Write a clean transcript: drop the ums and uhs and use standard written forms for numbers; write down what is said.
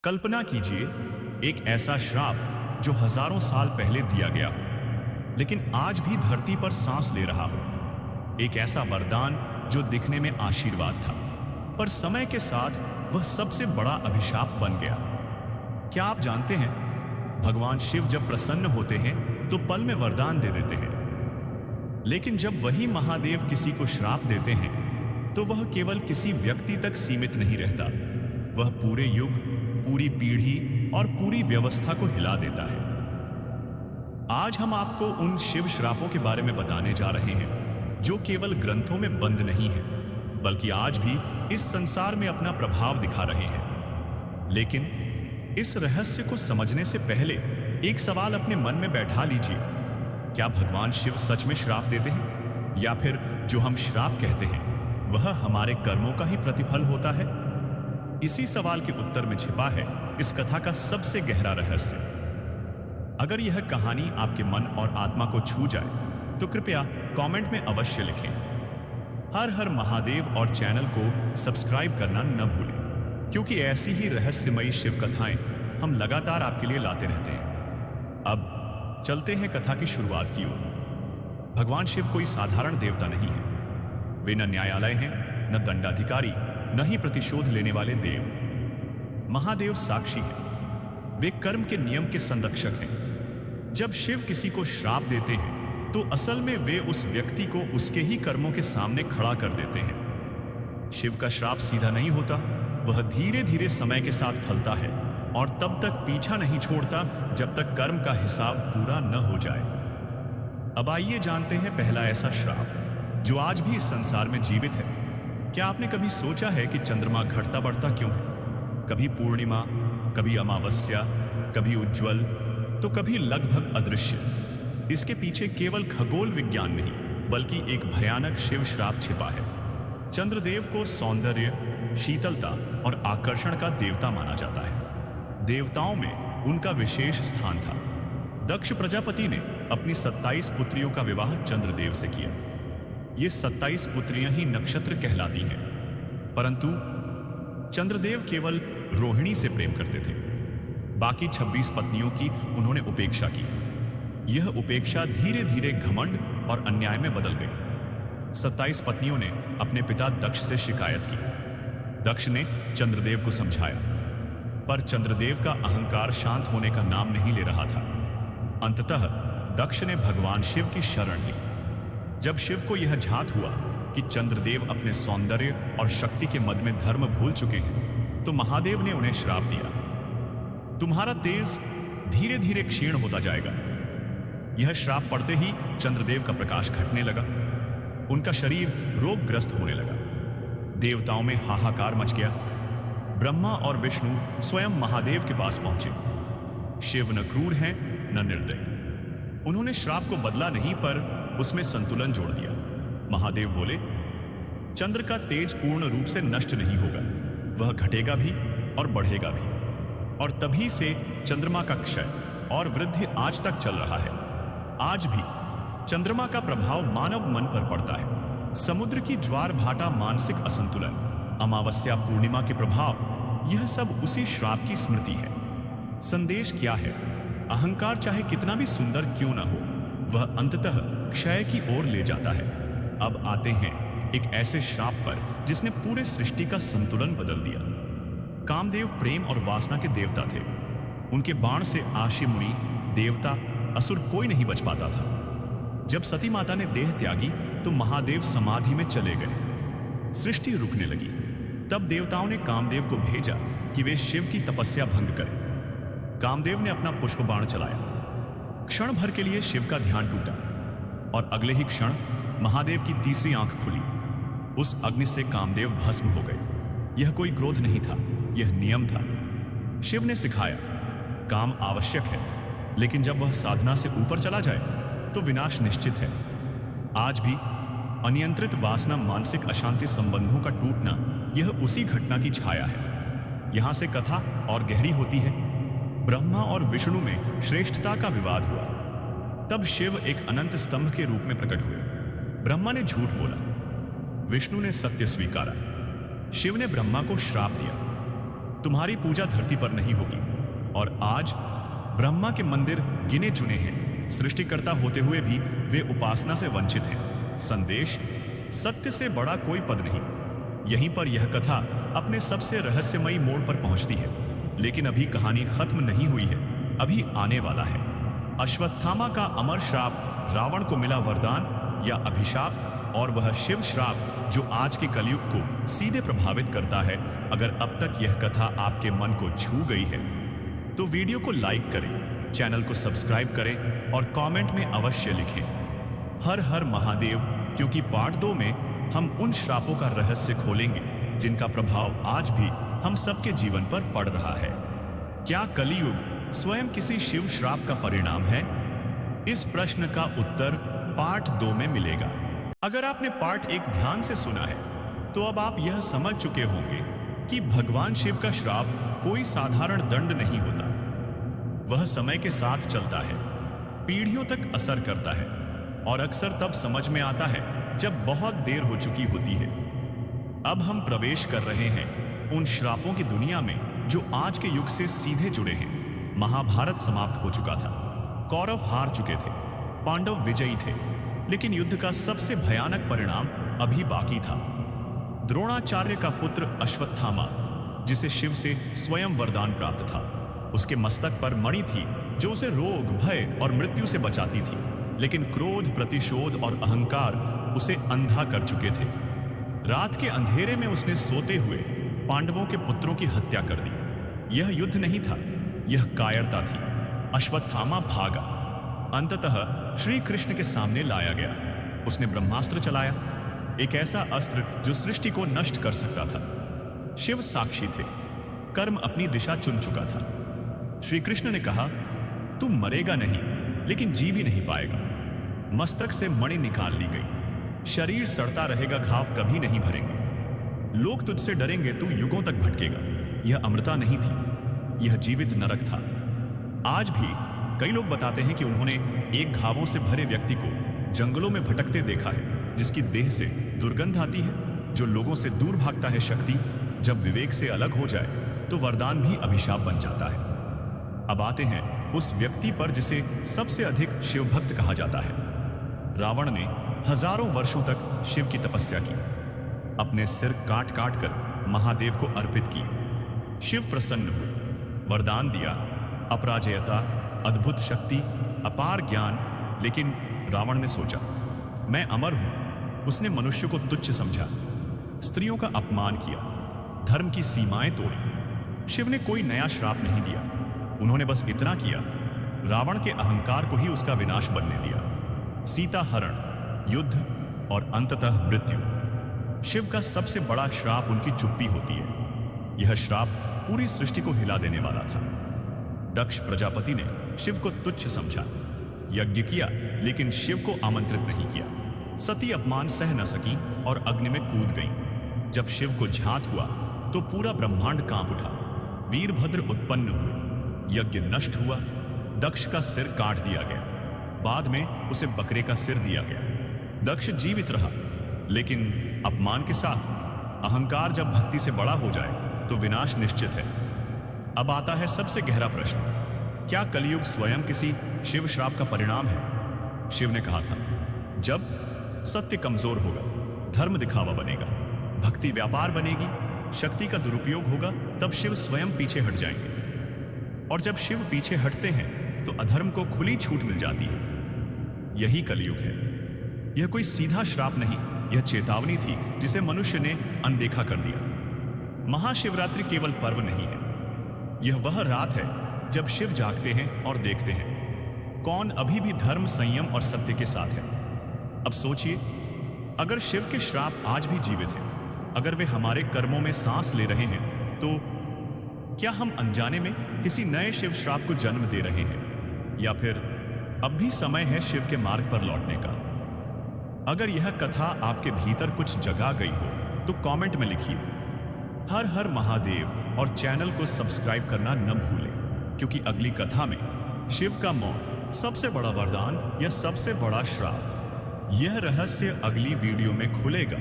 कल्पना कीजिए एक ऐसा श्राप जो हजारों साल पहले दिया गया हो, लेकिन आज भी धरती पर सांस ले रहा हो। एक ऐसा वरदान जो दिखने में आशीर्वाद था, पर समय के साथ वह सबसे बड़ा अभिशाप बन गया। क्या आप जानते हैं, भगवान शिव जब प्रसन्न होते हैं तो पल में वरदान दे देते हैं, लेकिन जब वही महादेव किसी को श्राप देते हैं तो वह केवल किसी व्यक्ति तक सीमित नहीं रहता, वह पूरे युग, पूरी पीढ़ी और पूरी व्यवस्था को हिला देता है। आज हम आपको उन शिव श्रापों के बारे में बताने जा रहे हैं जो केवल ग्रंथों में बंद नहीं है, बल्कि आज भी इस संसार में अपना प्रभाव दिखा रहे हैं। लेकिन इस रहस्य को समझने से पहले एक सवाल अपने मन में बैठा लीजिए। क्या भगवान शिव सच में श्राप देते हैं, या फिर जो हम श्राप कहते हैं वह हमारे कर्मों का ही प्रतिफल होता है? इसी सवाल के उत्तर में छिपा है इस कथा का सबसे गहरा रहस्य। अगर यह कहानी आपके मन और आत्मा को छू जाए तो कृपया कमेंट में अवश्य लिखें। हर हर महादेव और चैनल को सब्सक्राइब करना न भूलें, क्योंकि ऐसी ही रहस्यमयी शिव कथाएं हम लगातार आपके लिए लाते रहते हैं। अब चलते हैं कथा की शुरुआत की ओर। भगवान शिव कोई साधारण देवता नहीं है। वे न न्यायालय हैं, न दंडाधिकारी, न ही प्रतिशोध लेने वाले देव। महादेव साक्षी हैं। वे कर्म के नियम के संरक्षक हैं। जब शिव किसी को श्राप देते हैं तो असल में वे उस व्यक्ति को उसके ही कर्मों के सामने खड़ा कर देते हैं। शिव का श्राप सीधा नहीं होता, वह धीरे धीरे समय के साथ फलता है और तब तक पीछा नहीं छोड़ता जब तक कर्म का हिसाब पूरा न हो जाए। अब आइए जानते हैं पहला ऐसा श्राप जो आज भी इस संसार में जीवित है। क्या आपने कभी सोचा है कि चंद्रमा घटता बढ़ता क्यों है? कभी पूर्णिमा, कभी अमावस्या, कभी उज्ज्वल, तो कभी लगभग अदृश्य। इसके पीछे केवल खगोल विज्ञान नहीं, बल्कि एक भयानक शिव श्राप छिपा है। चंद्रदेव को सौंदर्य, शीतलता और आकर्षण का देवता माना जाता है। देवताओं में उनका विशेष स्थान था। दक्ष प्रजापति ने अपनी 27 पुत्रियों का विवाह चंद्रदेव से किया। ये 27 पुत्रियां ही नक्षत्र कहलाती हैं, परंतु चंद्रदेव केवल रोहिणी से प्रेम करते थे। बाकी 26 पत्नियों की उन्होंने उपेक्षा की। यह उपेक्षा धीरे धीरे घमंड और अन्याय में बदल गई। 27 पत्नियों ने अपने पिता दक्ष से शिकायत की। दक्ष ने चंद्रदेव को समझाया, पर चंद्रदेव का अहंकार शांत होने का नाम नहीं ले रहा था। अंततः दक्ष ने भगवान शिव की शरण ली। जब शिव को यह झात हुआ कि चंद्रदेव अपने सौंदर्य और शक्ति के मद में धर्म भूल चुके हैं, तो महादेव ने उन्हें श्राप दिया, तुम्हारा तेज धीरे धीरे क्षीण होता जाएगा। यह श्राप पड़ते ही चंद्रदेव का प्रकाश घटने लगा। उनका शरीर रोगग्रस्त होने लगा। देवताओं में हाहाकार मच गया। ब्रह्मा और विष्णु स्वयं महादेव के पास पहुंचे। शिव न क्रूर हैं न निर्दयी। उन्होंने श्राप को बदला नहीं, पर उसमें संतुलन जोड़ दिया। महादेव बोले, चंद्र का तेज पूर्ण रूप से नष्ट नहीं होगा, वह घटेगा भी और बढ़ेगा भी, और तभी से चंद्रमा का क्षय और वृद्धि आज तक चल रहा है। आज भी चंद्रमा का प्रभाव मानव मन पर पड़ता है। समुद्र की ज्वार भाटा, मानसिक असंतुलन, अमावस्या पूर्णिमा के प्रभाव, यह सब उसी श्राप की स्मृति है। संदेश क्या है? अहंकार चाहे कितना भी सुंदर क्यों ना हो, वह अंततः क्षय की ओर ले जाता है। अब आते हैं एक ऐसे श्राप पर जिसने पूरे सृष्टि का संतुलन बदल दिया। कामदेव प्रेम और वासना के देवता थे। उनके बाण से आशी मुनि, देवता, असुर कोई नहीं बच पाता था। जब सती माता ने देह त्यागी तो महादेव समाधि में चले गए। सृष्टि रुकने लगी। तब देवताओं ने कामदेव को भेजा कि वे शिव की तपस्या भंग करें। कामदेव ने अपना पुष्प बाण चलाया। क्षण भर के लिए शिव का ध्यान टूटा और अगले ही क्षण महादेव की तीसरी आंख खुली। उस अग्नि से कामदेव भस्म हो गए। यह कोई क्रोध नहीं था, यह नियम था। शिव ने सिखाया, काम आवश्यक है, लेकिन जब वह साधना से ऊपर चला जाए तो विनाश निश्चित है। आज भी अनियंत्रित वासना, मानसिक अशांति, संबंधों का टूटना, यह उसी घटना की छाया है। यहां से कथा और गहरी होती है। ब्रह्मा और विष्णु में श्रेष्ठता का विवाद हुआ। तब शिव एक अनंत स्तंभ के रूप में प्रकट हुए। ब्रह्मा ने झूठ बोला, विष्णु ने सत्य स्वीकारा। शिव ने ब्रह्मा को श्राप दिया। तुम्हारी पूजा धरती पर नहीं होगी। और आज ब्रह्मा के मंदिर गिने चुने हैं, सृष्टिकर्ता होते हुए भी वे उपासना से वंचित हैं। संदेश: सत्य से बड़ा कोई पद नहीं। यहीं पर यह कथा अपने सबसे रहस्यमयी मोड़ पर पहुंचती है। लेकिन अभी कहानी खत्म नहीं हुई है, अभी आने वाला है। अश्वत्थामा का अमर श्राप रावण को मिला वरदान या अभिशाप, और वह शिव श्राप जो आज के कलयुग को सीधे प्रभावित करता है। अगर अब तक यह कथा आपके मन को छू गई है तो वीडियो को लाइक करें, चैनल को सब्सक्राइब करें और कमेंट में अवश्य लिखें हर हर महादेव, क्योंकि पार्ट 2 में हम उन श्रापों का रहस्य खोलेंगे जिनका प्रभाव आज भी हम सबके जीवन पर पड़ रहा है। क्या कलयुग स्वयं किसी शिव श्राप का परिणाम है? इस प्रश्न का उत्तर पार्ट 2 में मिलेगा। अगर आपने पार्ट 1 ध्यान से सुना है तो अब आप यह समझ चुके होंगे कि भगवान शिव का श्राप कोई साधारण दंड नहीं होता। वह समय के साथ चलता है, पीढ़ियों तक असर करता है और अक्सर तब समझ में आता है जब बहुत देर हो चुकी होती है। अब हम प्रवेश कर रहे हैं उन श्रापों की दुनिया में जो आज के युग से सीधे जुड़े हैं। महाभारत समाप्त हो चुका था, कौरव हार चुके थे, पांडव विजयी थे, लेकिन युद्ध का सबसे भयानक परिणाम अभी बाकी था। द्रोणाचार्य का पुत्र अश्वत्थामा, जिसे शिव से स्वयं वरदान प्राप्त था, उसके मस्तक पर मणि थी जो उसे रोग, भय और मृत्यु से बचाती थी। लेकिन क्रोध, प्रतिशोध और अहंकार उसे अंधा कर चुके थे। रात के अंधेरे में उसने सोते हुए पांडवों के पुत्रों की हत्या कर दी। यह युद्ध नहीं था, यह कायरता थी। अश्वत्थामा भागा, अंततः श्री कृष्ण के सामने लाया गया। उसने ब्रह्मास्त्र चलाया, एक ऐसा अस्त्र जो सृष्टि को नष्ट कर सकता था। शिव साक्षी थे, कर्म अपनी दिशा चुन चुका था। श्री कृष्ण ने कहा, तू मरेगा नहीं, लेकिन जी भी नहीं पाएगा। मस्तक से मणि निकाल ली गई। शरीर सड़ता रहेगा, घाव कभी नहीं भरेंगे। लोग तुझसे डरेंगे, तू युगों तक भटकेगा। यह अमृता नहीं थी, यह जीवित नरक था। आज भी कई लोग बताते हैं कि उन्होंने एक घावों से भरे व्यक्ति को जंगलों में भटकते देखा है, जिसकी देह से दुर्गंध आती है, जो लोगों से दूर भागता है। शक्ति जब विवेक से अलग हो जाए तो वरदान भी अभिशाप बन जाता है। अब आते हैं उस व्यक्ति पर जिसे सबसे अधिक शिव भक्त कहा जाता है। रावण ने हजारों वर्षों तक शिव की तपस्या की, अपने सिर काट काट कर महादेव को अर्पित की। शिव प्रसन्न हुए, वरदान दिया, अपराजयता, अद्भुत शक्ति, अपार ज्ञान। लेकिन रावण ने सोचा, मैं अमर हूं। उसने मनुष्य को तुच्छ समझा, स्त्रियों का अपमान किया, धर्म की सीमाएं तोड़ी। शिव ने कोई नया श्राप नहीं दिया, उन्होंने बस इतना किया, रावण के अहंकार को ही उसका विनाश बनने दिया। सीता हरण, युद्ध और अंततः मृत्यु। शिव का सबसे बड़ा श्राप उनकी चुप्पी होती है। यह श्राप पूरी सृष्टि को हिला देने वाला था। दक्ष प्रजापति ने शिव को तुच्छ समझा, यज्ञ किया, लेकिन शिव को आमंत्रित नहीं किया। सती अपमान सह न सकी और अग्नि में कूद गई। जब शिव को झांत हुआ तो पूरा ब्रह्मांड कांप उठा। वीरभद्र उत्पन्न हुए, यज्ञ नष्ट हुआ, दक्ष का सिर काट दिया गया। बाद में उसे बकरे का सिर दिया गया। दक्ष जीवित रहा, लेकिन अपमान के साथ। अहंकार जब भक्ति से बड़ा हो जाए तो विनाश निश्चित है। अब आता है सबसे गहरा प्रश्न, क्या कलयुग स्वयं किसी शिव श्राप का परिणाम है? शिव ने कहा था, जब सत्य कमजोर होगा, धर्म दिखावा बनेगा, भक्ति व्यापार बनेगी, शक्ति का दुरुपयोग होगा, तब शिव स्वयं पीछे हट जाएंगे। और जब शिव पीछे हटते हैं तो अधर्म को खुली छूट मिल जाती है। यही कलयुग है। यह कोई सीधा श्राप नहीं, यह चेतावनी थी जिसे मनुष्य ने अनदेखा कर दिया। महाशिवरात्रि केवल पर्व नहीं है, यह वह रात है जब शिव जागते हैं और देखते हैं कौन अभी भी धर्म, संयम और सत्य के साथ है। अब सोचिए, अगर शिव के श्राप आज भी जीवित हैं, अगर वे हमारे कर्मों में सांस ले रहे हैं, तो क्या हम अनजाने में किसी नए शिव श्राप को जन्म दे रहे हैं, या फिर अब भी समय है शिव के मार्ग पर लौटने का? अगर यह कथा आपके भीतर कुछ जगा गई हो तो कमेंट में लिखिए हर हर महादेव और चैनल को सब्सक्राइब करना न भूलें, क्योंकि अगली कथा में शिव का मौन सबसे बड़ा वरदान या सबसे बड़ा श्राप, यह रहस्य अगली वीडियो में खुलेगा।